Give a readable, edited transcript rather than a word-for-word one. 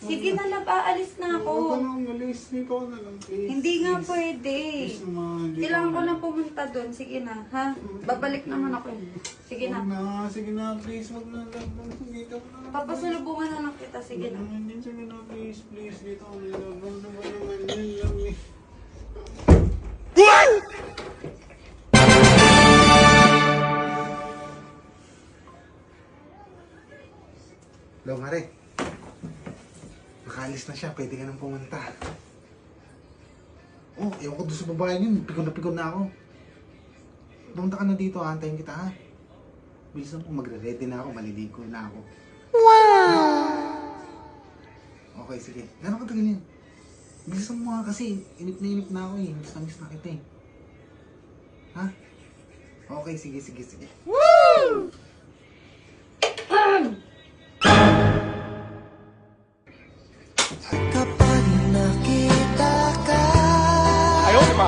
Sige na love, aalis na Huwag ka ako. na umalis. Dito ka na lang, please. Hindi nga Please. pwede. Please naman. dito Kailangan ka ko na. lang pumunta doon. Sige na, ha? Babalik naman ako. Sige Huwag na. na. Sige na, please. Huwag na lang. Dito ka na. Papasalubungan na lang kita. Sige na. Sige na, please. Please. Dito ka na lang. Huwag naman yan lang eh. Hello, Mare. Nakaalis na siya. Pwede ka nang pumunta. Oh, ewan ko doon sa babae yun. Pikon na ako. Pumunta ka na dito. Antayin kita, ha? Bilisan ko. Magre-ready na ako. Maliligo na ako. Wow! Okay, sige. Gano'n ka tagal yan? Bilisan mo nga kasi. Inip na ako eh. Miss na kita eh. Ha? Okay, sige. Woo! Kapag nakita ka, ayaw, di ba?